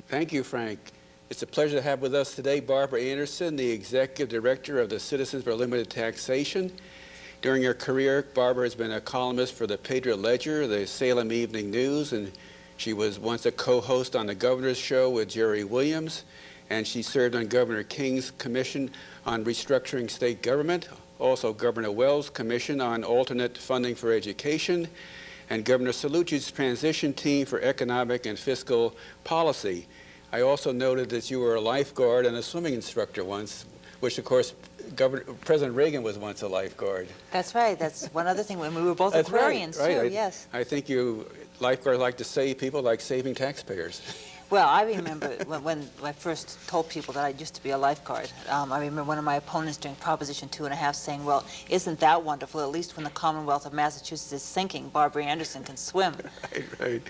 Thank you, Frank. It's a pleasure to have with us today Barbara Anderson, the Executive Director of the Citizens for Limited Taxation. During her career, Barbara has been a columnist for the Patriot Ledger, the Salem Evening News, and she was once a co-host on the Governor's Show with Jerry Williams, and she served on Governor King's Commission on Restructuring State Government, also Governor Wells' Commission on Alternate Funding for Education, and Governor Cellucci's Transition Team for Economic and Fiscal Policy. I also noted that you were a lifeguard and a swimming instructor once, which of course President Reagan was once a lifeguard. That's right. That's one other thing. When we were both That's Aquarians, right. too, yes. I think you lifeguards like to save people like saving taxpayers. Well, I remember when I first told people that I used to be a lifeguard. I remember one of my opponents during Proposition 2.5 saying, well, isn't that wonderful? At least when the Commonwealth of Massachusetts is sinking, Barbara Anderson can swim. Right.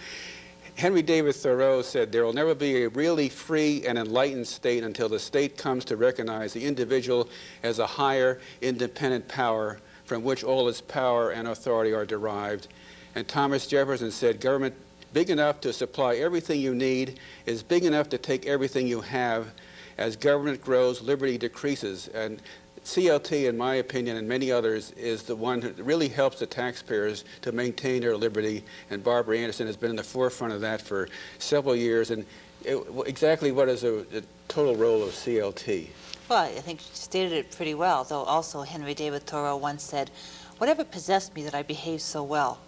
Henry David Thoreau said, there will never be a really free and enlightened state until the state comes to recognize the individual as a higher, independent power from which all its power and authority are derived. And Thomas Jefferson said, government big enough to supply everything you need is big enough to take everything you have. As government grows, liberty decreases. And CLT, in my opinion, and many others, is the one who really helps the taxpayers to maintain their liberty, and Barbara Anderson has been in the forefront of that for several years. And exactly what is the total role of CLT? Well, I think you stated it pretty well, though also Henry David Thoreau once said, whatever possessed me that I behaved so well.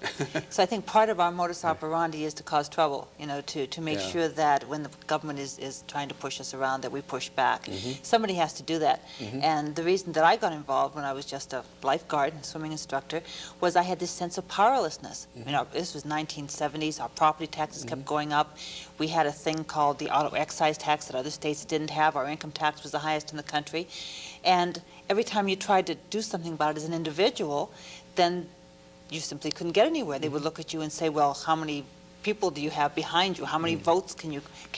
So I think part of our modus operandi is to cause trouble, you know, to make sure that when the government is trying to push us around, that we push back. Somebody has to do that. And the reason that I got involved when I was just a lifeguard and swimming instructor was I had this sense of powerlessness. You know, this was 1970s, our property taxes kept going up. We had a thing called the auto excise tax that other states didn't have. Our income tax was the highest in the country. And every time you tried to do something about it as an individual, then you simply couldn't get anywhere. They would look at you and say, well, how many people do you have behind you? How many votes can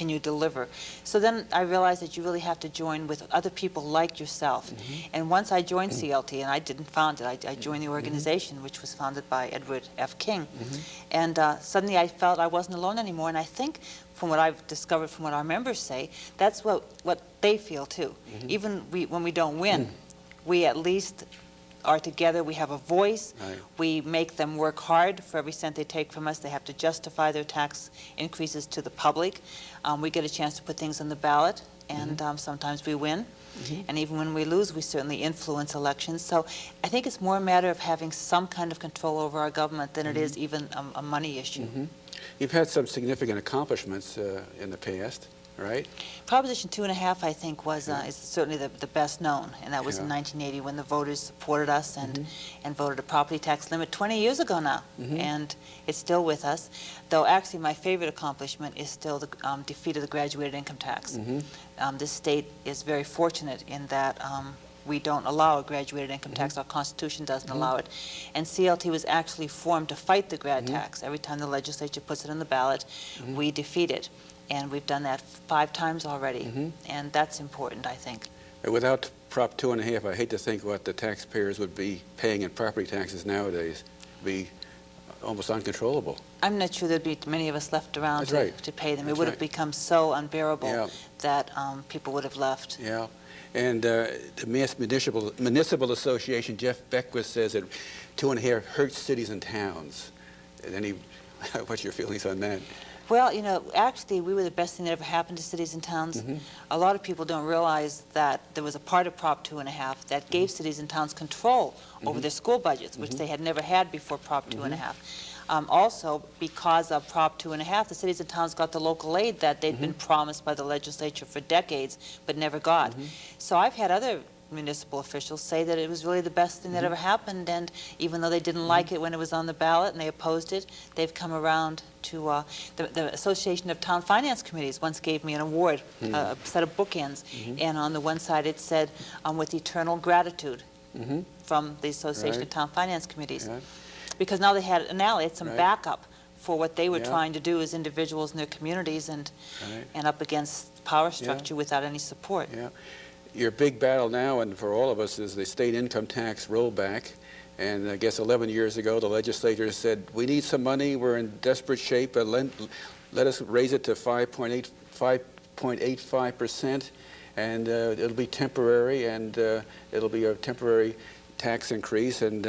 you deliver? So then I realized that you really have to join with other people like yourself. And once I joined CLT, and I didn't found it, I joined the organization, which was founded by Edward F. King. And suddenly I felt I wasn't alone anymore. And I think from what I've discovered from what our members say, that's what they feel too. Even when we don't win, we at least are together. We have a voice. We make them work hard. For every cent they take from us, they have to justify their tax increases to the public. We get a chance to put things on the ballot, and sometimes we win. And even when we lose, we certainly influence elections. So I think it's more a matter of having some kind of control over our government than it is even a money issue. You've had some significant accomplishments in the past, right? Proposition 2.5, I think, was is certainly the best known, and that was in 1980 when the voters supported us and voted a property tax limit 20 years ago now, and it's still with us. Though actually my favorite accomplishment is still the defeat of the graduated income tax. This state is very fortunate in that we don't allow a graduated income tax. Our Constitution doesn't allow it. And CLT was actually formed to fight the grad tax. Every time the legislature puts it on the ballot, we defeat it. And we've done that 5 times already. And that's important, I think. Without Prop 2.5, I hate to think what the taxpayers would be paying in property taxes nowadays. It would be almost uncontrollable. I'm not sure there'd be many of us left around to pay them. It would have become so unbearable that people would have left. And the Municipal Association, Jeff Beckwith, says that 2.5 hurts cities and towns. What's your feelings on that? Well, you know, actually, we were the best thing that ever happened to cities and towns. A lot of people don't realize that there was a part of Prop 2.5 that gave cities and towns control over their school budgets, which they had never had before Prop 2.5. Also, because of Prop 2.5, the cities and towns got the local aid that they'd been promised by the legislature for decades, but never got. So I've had other municipal officials say that it was really the best thing that ever happened, and even though they didn't like it when it was on the ballot and they opposed it, they've come around to the Association of Town Finance Committees once gave me an award, a set of bookends, and on the one side it said, with eternal gratitude from the Association of Town Finance Committees. Because now they had some backup for what they were trying to do as individuals in their communities and up against power structure without any support. Your big battle now, and for all of us, is the state income tax rollback. And I guess 11 years ago, the legislature said, we need some money, we're in desperate shape, but let us raise it to 5.85 5.85%, and it'll be temporary, and it'll be a temporary tax increase, and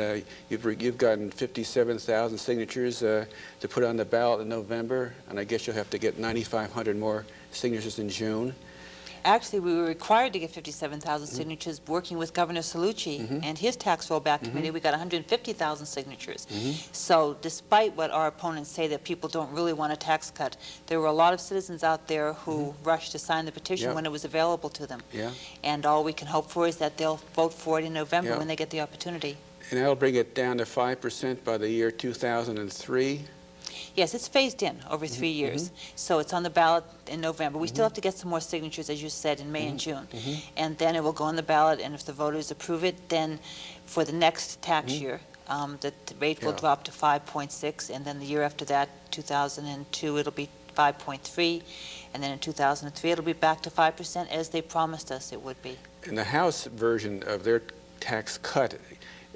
you've gotten 57,000 signatures to put on the ballot in November, and I guess you'll have to get 9,500 more signatures in June. Actually, we were required to get 57,000 signatures working with Governor Cellucci and his tax rollback committee. We got 150,000 signatures. So despite what our opponents say that people don't really want a tax cut, there were a lot of citizens out there who rushed to sign the petition when it was available to them. And all we can hope for is that they'll vote for it in November when they get the opportunity. And that'll bring it down to 5% by the year 2003. Yes, it's phased in over 3 years. So it's on the ballot in November. We still have to get some more signatures, as you said, in May and June. And then it will go on the ballot, and if the voters approve it, then for the next tax year, the rate will drop to 5.6, and then the year after that, 2002, it'll be 5.3, and then in 2003, it'll be back to 5%, as they promised us it would be. And the House version of their tax cut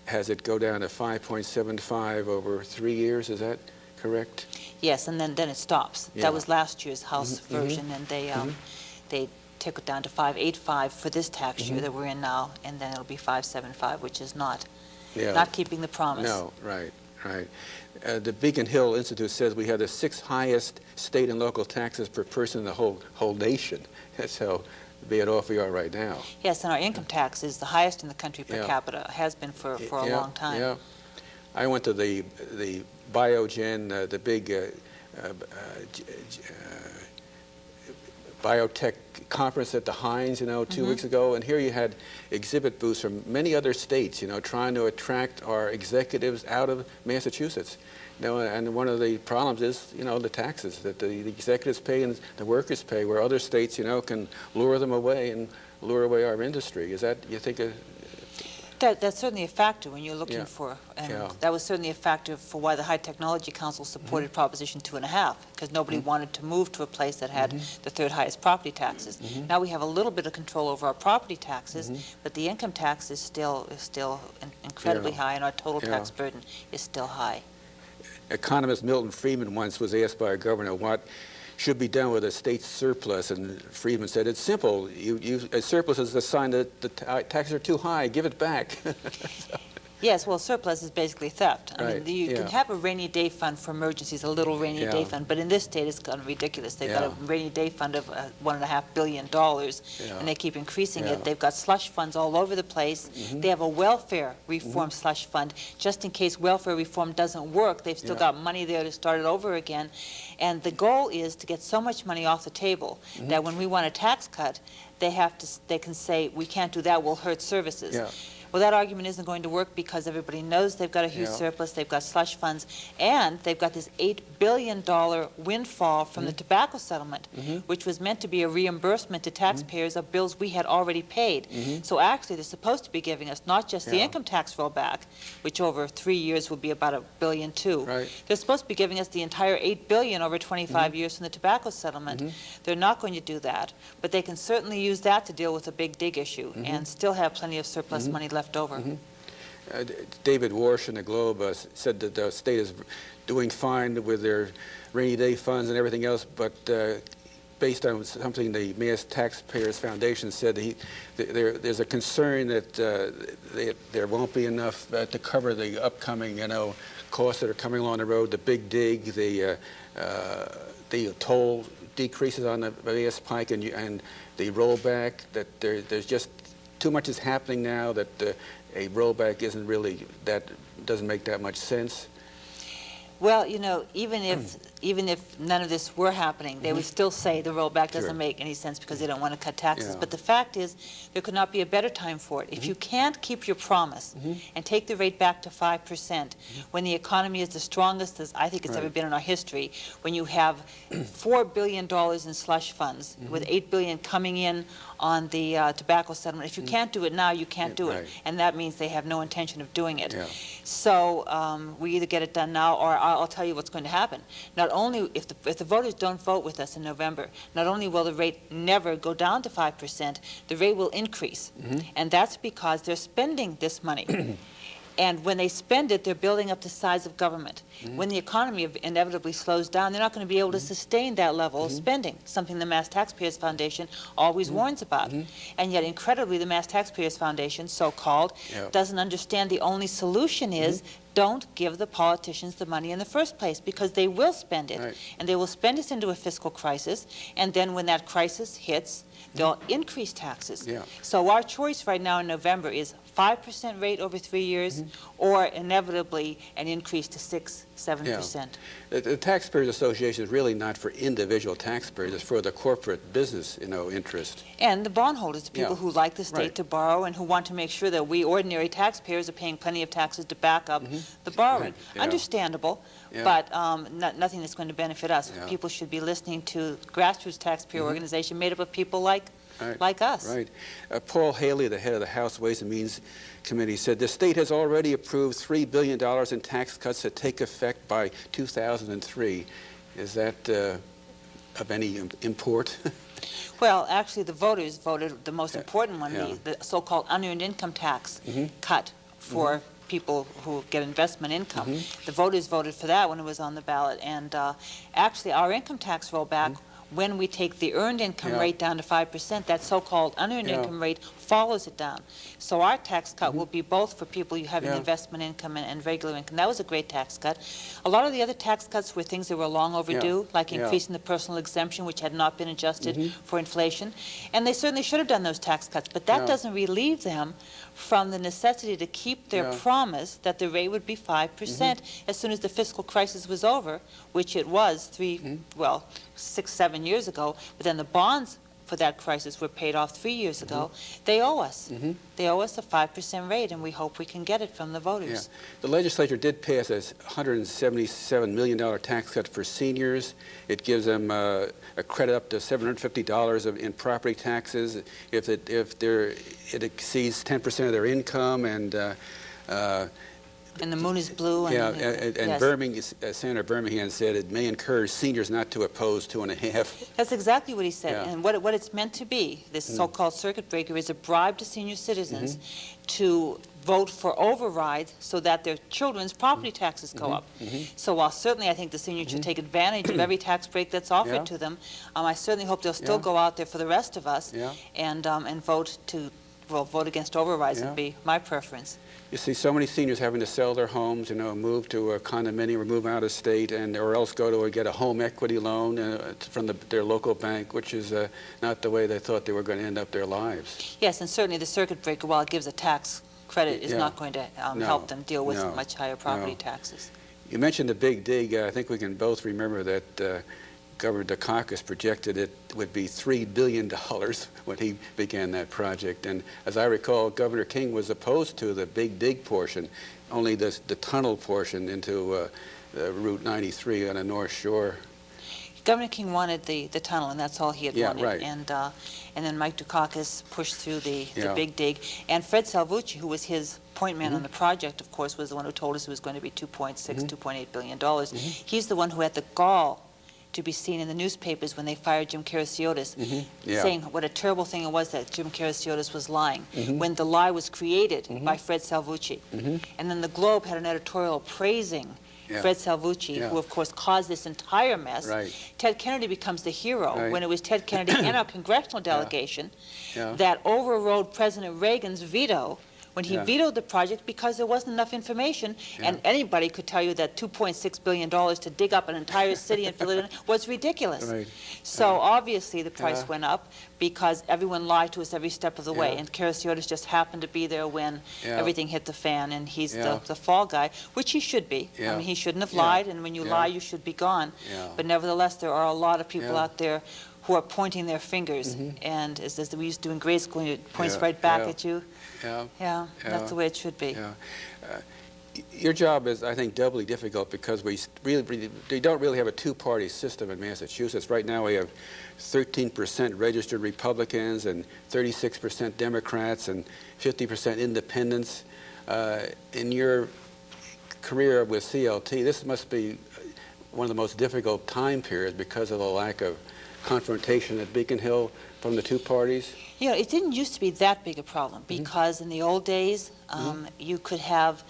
has it go down to 5.75 over 3 years, is that correct? Yes, and then it stops. That was last year's House version, and they took it down to 5.85 for this tax year that we're in now, and then it'll be 5.75, which is not keeping the promise. No, right. The Beacon Hill Institute says we have the 6th highest state and local taxes per person in the whole nation. So be it off we are right now. Yes, and our income tax is the highest in the country per capita. Has been for a long time. Yeah. I went to the Biogen, the big biotech conference at the Heinz, 2 weeks ago, and here you had exhibit booths from many other states, trying to attract our executives out of Massachusetts. And one of the problems is, the taxes that the executives pay and the workers pay, where other states, can lure them away and lure away our industry. Is that, you think, that's certainly a factor when you're looking for, and that was certainly a factor for why the High Technology Council supported Proposition 2.5, because nobody wanted to move to a place that had the 3rd highest property taxes. Now we have a little bit of control over our property taxes, but the income tax is still incredibly high, and our total tax burden is still high. Economist Milton Friedman once was asked by a governor what should be done with a state surplus, and Friedman said, it's simple. A surplus is a sign that the taxes are too high. Give it back. Yes, well, surplus is basically theft. I mean, you can have a rainy day fund for emergencies, a little rainy day fund, but in this state it's kind of ridiculous. They've got a rainy day fund of $1.5 billion, and they keep increasing it. They've got slush funds all over the place. They have a welfare reform slush fund, just in case welfare reform doesn't work. They've still got money there to start it over again. And the goal is to get so much money off the table that when we want a tax cut, they can say, we can't do that, we'll hurt services. Well, that argument isn't going to work because everybody knows they've got a huge surplus, they've got slush funds, and they've got this $8 billion windfall from the tobacco settlement, which was meant to be a reimbursement to taxpayers of bills we had already paid. So actually, they're supposed to be giving us not just the income tax rollback, which over 3 years will be about $1.2 billion. They're supposed to be giving us the entire $8 billion over 25 years from the tobacco settlement. They're not going to do that, but they can certainly use that to deal with a big dig issue and still have plenty of surplus money left over. David Warsh in the Globe said that the state is doing fine with their rainy day funds and everything else, but based on something the Mass Taxpayers Foundation said, there's a concern that there won't be enough to cover the upcoming, costs that are coming along the road, the big dig, the toll decreases on the Mass Pike, and the rollback, that there's just too much is happening now that a rollback isn't really, that doesn't make that much sense. Well, even if none of this were happening, they would still say the rollback doesn't make any sense because they don't want to cut taxes. But the fact is, there could not be a better time for it. If you can't keep your promise and take the rate back to 5%, when the economy is the strongest as I think it's ever been in our history, when you have $4 billion in slush funds, with $8 billion coming in on the tobacco settlement, if you can't do it now, you can't do it. And that means they have no intention of doing it. So we either get it done now, or I'll tell you what's going to happen. Not only, if the voters don't vote with us in November, not only will the rate never go down to 5%, the rate will increase. And that's because they're spending this money. And when they spend it, they're building up the size of government. When the economy inevitably slows down, they're not going to be able to sustain that level of spending, something the Mass Taxpayers Foundation always warns about. And yet, incredibly, the Mass Taxpayers Foundation, so-called, doesn't understand the only solution is don't give the politicians the money in the first place, because they will spend it. Right. And they will spend us into a fiscal crisis, and then when that crisis hits, they'll increase taxes. Yeah. So our choice right now in November is 5% rate over 3 years, or inevitably an increase to 6-7%. The Taxpayers Association is really not for individual taxpayers. It's for the corporate business, interest. And the bondholders, the people who like the state Right. to borrow and who want to make sure that we ordinary taxpayers are paying plenty of taxes to back up the borrowing. Right. Yeah. Understandable, Yeah. but nothing that's going to benefit us. Yeah. People should be listening to grassroots taxpayer organization made up of people like us. Right. Paul Haley, the head of the House Ways and Means Committee, said the state has already approved $3 billion in tax cuts that take effect by 2003. Is that of any import? Well, actually, the voters voted the most important one, Yeah. the so-called unearned income tax cut for people who get investment income. The voters voted for that when it was on the ballot. And actually, our income tax rollback, when we take the earned income rate down to 5%, that so-called unearned income rate follows it down. So our tax cut will be both for people who have an investment income and regular income. That was a great tax cut. A lot of the other tax cuts were things that were long overdue, like increasing the personal exemption, which had not been adjusted for inflation. And they certainly should have done those tax cuts, but that doesn't relieve them from the necessity to keep their promise that the rate would be 5% as soon as the fiscal crisis was over, which it was 6-7 years ago, but then the bonds for that crisis were paid off 3 years ago. They owe us. They owe us a 5% rate, and we hope we can get it from the voters. The legislature did pass a $177 million tax cut for seniors. It gives them a credit up to $750 in property taxes if it exceeds 10% of their income, And the moon is blue. And Birmingham, Senator Birmingham said it may encourage seniors not to oppose 2.5. That's exactly what he said. And what it's meant to be, this so-called circuit breaker, is a bribe to senior citizens to vote for overrides so that their children's property taxes go up. So while certainly I think the seniors should take advantage of every tax break that's offered to them, I certainly hope they'll still go out there for the rest of us and vote against overrides would be my preference. You see so many seniors having to sell their homes, move to a condominium or move out of state, or else go to get a home equity loan from their local bank, which is not the way they thought they were going to end up their lives. Yes, and certainly the circuit breaker, while it gives a tax credit, is not going to help them deal with much higher property taxes. You mentioned the Big Dig. I think we can both remember that Governor Dukakis projected it would be $3 billion when he began that project. And as I recall, Governor King was opposed to the Big Dig portion, only the tunnel portion into Route 93 on the North Shore. Governor King wanted the tunnel, and that's all he had wanted. Right. And then Mike Dukakis pushed through the Big Dig. And Fred Salvucci, who was his point man on the project, of course, was the one who told us it was going to be $2.8 billion. He's the one who had the gall to be seen in the newspapers when they fired Jim Karasiotis, saying what a terrible thing it was that Jim Karasiotis was lying, when the lie was created by Fred Salvucci. And then the Globe had an editorial praising Fred Salvucci, who of course caused this entire mess. Ted Kennedy becomes the hero when it was Ted Kennedy and our congressional delegation that overrode President Reagan's veto when he vetoed the project because there wasn't enough information, and anybody could tell you that $2.6 billion to dig up an entire city in Philadelphia was ridiculous. So obviously the price went up because everyone lied to us every step of the way, and Karasiotis just happened to be there when everything hit the fan, and he's the fall guy, which he should be. I mean, he shouldn't have lied, and when you lie, you should be gone. But nevertheless, there are a lot of people out there who are pointing their fingers, and as we used to do in grade school, it points right back at you. That's the way it should be. Your job is, I think, doubly difficult because we don't really have a two-party system in Massachusetts. Right now we have 13% registered Republicans and 36% Democrats and 50% independents. In your career with CLT, this must be one of the most difficult time periods because of the lack of confrontation at Beacon Hill from the two parties. You know, it didn't used to be that big a problem because in the old days, you could have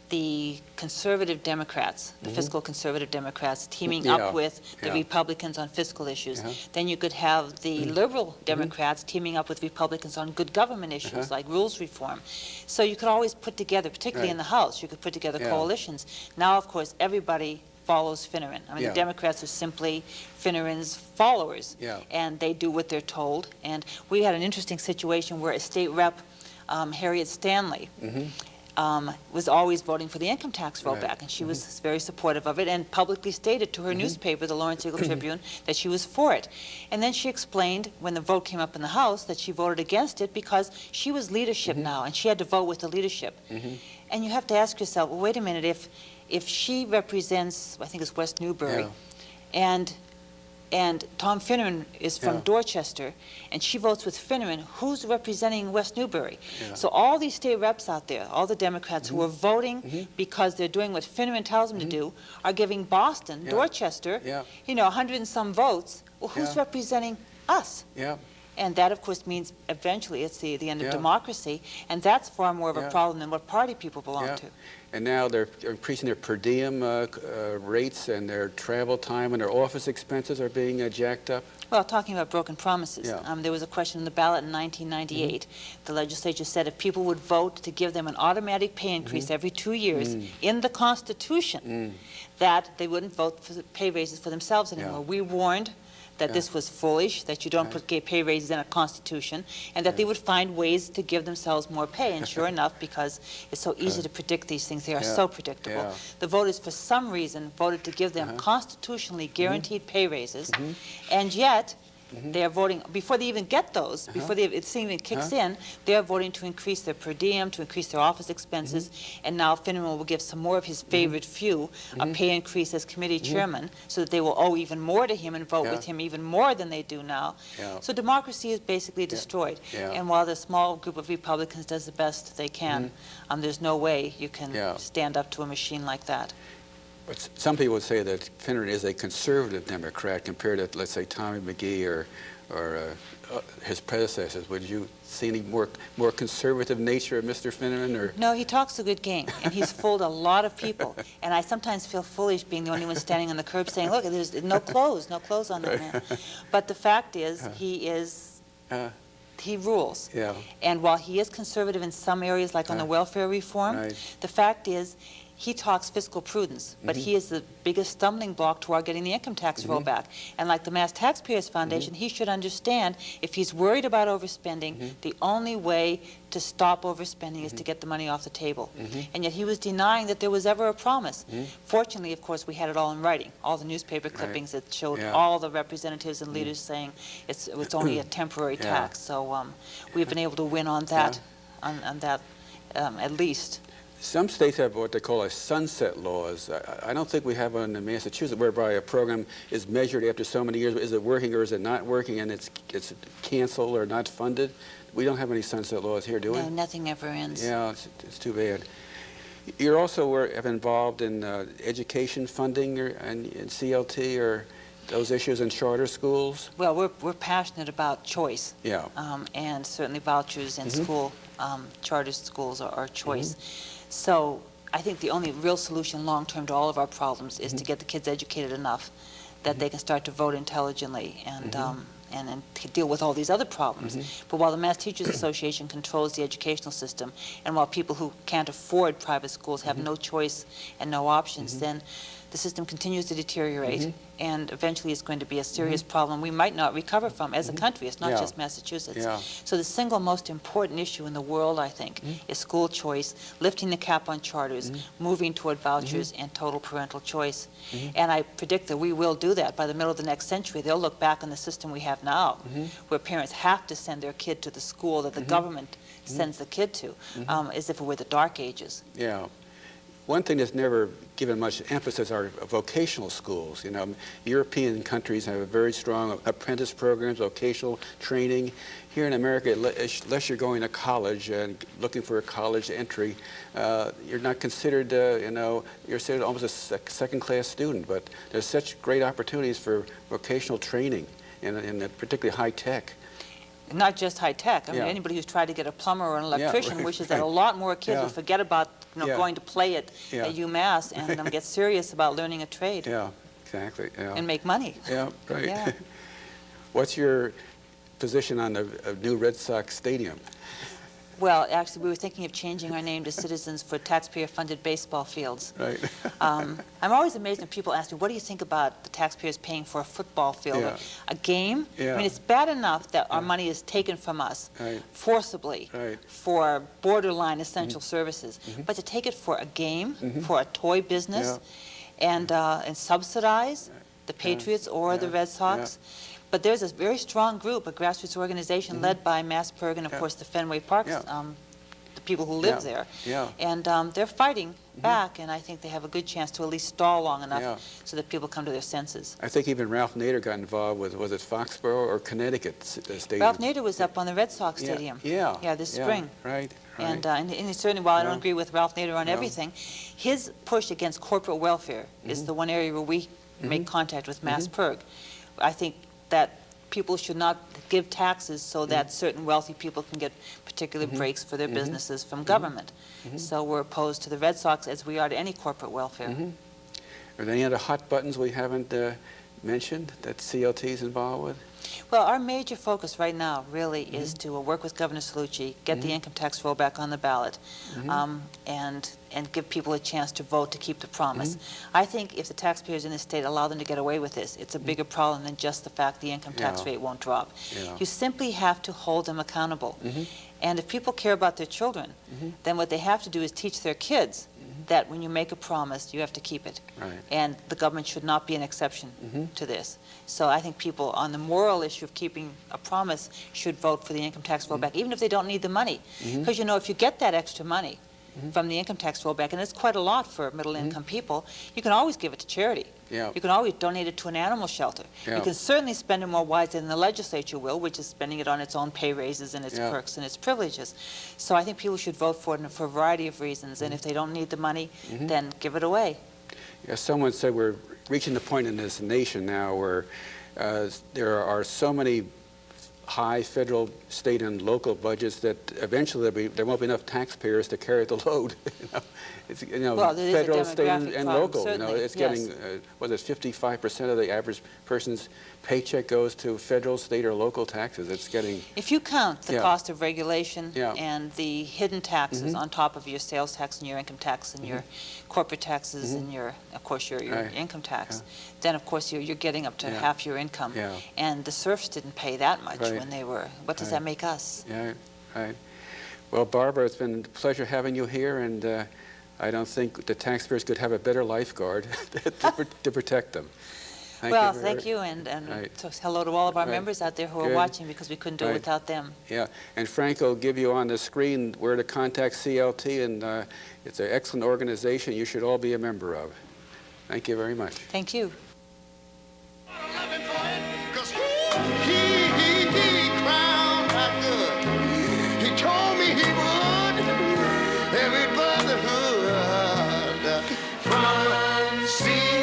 the conservative Democrats, the fiscal conservative Democrats, teaming up with the Republicans on fiscal issues. Then you could have the liberal Democrats teaming up with Republicans on good government issues like rules reform. So you could always put together, particularly in the House, you could put together coalitions. Now, of course, everybody follows Finneran. I mean, the Democrats are simply Finneran's followers, and they do what they're told. And we had an interesting situation where a state rep, Harriet Stanley, was always voting for the income tax rollback, and she was very supportive of it and publicly stated to her newspaper, the Lawrence Eagle Tribune, that she was for it. And then she explained, when the vote came up in the House, that she voted against it because she was leadership now, and she had to vote with the leadership. And you have to ask yourself, well, wait a minute, if she represents, I think it's West Newbury, and Tom Finneran is from Dorchester, and she votes with Finneran, who's representing West Newbury? So all these state reps out there, all the Democrats who are voting because they're doing what Finneran tells them to do, are giving Boston, Dorchester, you know, 100 and some votes. Well, who's representing us? And that, of course, means eventually it's the end of democracy, and that's far more of a problem than what party people belong to. And now they're increasing their per diem rates, and their travel time and their office expenses are being jacked up. Well, talking about broken promises, there was a question in the ballot in 1998. The legislature said if people would vote to give them an automatic pay increase every 2 years in the Constitution, that they wouldn't vote for the pay raises for themselves anymore. We warned that this was foolish, that you don't put pay raises in a constitution, and that they would find ways to give themselves more pay. And sure enough, because it's so easy to predict these things, they are so predictable. The voters, for some reason, voted to give them constitutionally guaranteed pay raises, and yet they are voting, before they even get those, before it even kicks in, they are voting to increase their per diem, to increase their office expenses, and now Finneran will give some more of his favorite few a pay increase as committee chairman, so that they will owe even more to him and vote with him even more than they do now. So democracy is basically destroyed. And while the small group of Republicans does the best they can, there's no way you can stand up to a machine like that. But some people would say that Finneran is a conservative Democrat compared to, let's say, Tommy McGee or his predecessors. Would you see any more conservative nature of Mr. Finneran? Or? No, he talks a good game, and he's fooled a lot of people. And I sometimes feel foolish being the only one standing on the curb saying, look, there's no clothes on that man. But the fact is, he rules. And while he is conservative in some areas, like on the welfare reform, the fact is, he talks fiscal prudence, but he is the biggest stumbling block toward getting the income tax rollback. And like the Mass Taxpayers Foundation, he should understand if he's worried about overspending, the only way to stop overspending is to get the money off the table. And yet he was denying that there was ever a promise. Fortunately, of course, we had it all in writing, all the newspaper clippings that showed all the representatives and leaders saying it's only a temporary tax. So we've been able to win on that, at least. Some states have what they call a sunset laws. I don't think we have one in Massachusetts whereby a program is measured after so many years. Is it working or is it not working, and it's canceled or not funded? We don't have any sunset laws here, do we? No, nothing ever ends. Yeah, it's too bad. You're also involved in education funding and CLT or those issues in charter schools? Well, we're passionate about choice. And certainly vouchers and school charter schools are choice. So I think the only real solution long-term to all of our problems is to get the kids educated enough that they can start to vote intelligently and to deal with all these other problems. But while the Mass Teachers Association controls the educational system, and while people who can't afford private schools have no choice and no options, then the system continues to deteriorate, and eventually it's going to be a serious problem we might not recover from as a country. It's not just Massachusetts. So the single most important issue in the world, I think, is school choice, lifting the cap on charters, moving toward vouchers, and total parental choice. And I predict that we will do that. By the middle of the next century, they'll look back on the system we have now, where parents have to send their kid to the school that the government sends the kid to, as if it were the Dark Ages. One thing that's never given much emphasis are vocational schools. You know, European countries have a very strong apprentice programs, vocational training. Here in America, unless you're going to college and looking for a college entry, you're not considered, you know, you're considered almost a second-class student. But there's such great opportunities for vocational training, and particularly high tech. Not just high tech. I mean, Yeah. anybody who's tried to get a plumber or an Yeah, electrician right, wishes that right. a lot more kids Yeah. would forget about Yeah. going to play at Yeah. UMass and get serious about learning a trade Yeah, exactly, yeah. and make money. Yeah, right. Yeah. What's your position on the new Red Sox stadium? Well, actually, we were thinking of changing our name to Citizens for Taxpayer-Funded Baseball Fields. Right. I'm always amazed when people ask me, what do you think about the taxpayers paying for a football field Yeah. or a game? Yeah. I mean, it's bad enough that our Yeah. money is taken from us Right. forcibly Right. for borderline essential services, but to take it for a game, for a toy business, and subsidize the Patriots or the Yeah. Red Sox. But there's a very strong group, a grassroots organization led by Massberg and, of Yeah. course, the Fenway Parks, Yeah. the people who live Yeah. there. Yeah. And they're fighting back, and I think they have a good chance to at least stall long enough Yeah. so that people come to their senses. I think even Ralph Nader got involved with, was it Foxborough or Connecticut stadium? Ralph Nader was up on the Red Sox Yeah, Stadium. Yeah. Yeah, this spring. Right, right. And he certainly, while I don't Yeah. agree with Ralph Nader on No. everything, his push against corporate welfare is the one area where we make contact with Massberg. I think that people should not give taxes so that certain wealthy people can get particular breaks for their businesses from government. So we're opposed to the Red Sox as we are to any corporate welfare. Are there any other hot buttons we haven't mentioned that CLT is involved with? Well, our major focus right now really is to work with Governor Cellucci, get the income tax rollback on the ballot, and give people a chance to vote to keep the promise. I think if the taxpayers in this state allow them to get away with this, it's a bigger problem than just the fact the income tax Yeah. rate won't drop. Yeah. You simply have to hold them accountable. And if people care about their children, then what they have to do is teach their kids that when you make a promise, you have to keep it. Right. And the government should not be an exception to this. So I think people on the moral issue of keeping a promise should vote for the income tax rollback, even if they don't need the money. Because, you know, if you get that extra money from the income tax rollback, and it's quite a lot for middle-income people, you can always give it to charity. Yeah. You can always donate it to an animal shelter. Yeah. You can certainly spend it more wisely than the legislature will, which is spending it on its own pay raises and its Yeah. perks and its privileges. So I think people should vote for it for a variety of reasons, and if they don't need the money, then give it away. Yeah, someone said we're reaching the point in this nation now where there are so many high federal, state, and local budgets that eventually there won't be enough taxpayers to carry the load. It's, Well, there is a federal, state, and demographic problem, local. certainly, It's yes. getting, what is it, 55% of the average person's paycheck goes to federal, state, or local taxes. It's getting, If you count the Yeah. cost of regulation Yeah. and the hidden taxes on top of your sales tax and your income tax and your corporate taxes and your, of course, your Right. income tax, then of course you're getting up to Yeah. half your income. Yeah. And the serfs didn't pay that much Right. when they were, what does Right. that make us? yeah, right. Well, Barbara, it's been a pleasure having you here, and I don't think the taxpayers could have a better lifeguard to protect them. Well, very- thank you, and Right. so hello to all of our Right. members out there who are Good. watching, because we couldn't do it Right. without them. Yeah, and Frank will give you on the screen where to contact CLT, and it's an excellent organization you should all be a member of. Thank you very much. Thank you. Cause he crowned my good. He told me he would. Every brotherhood from sea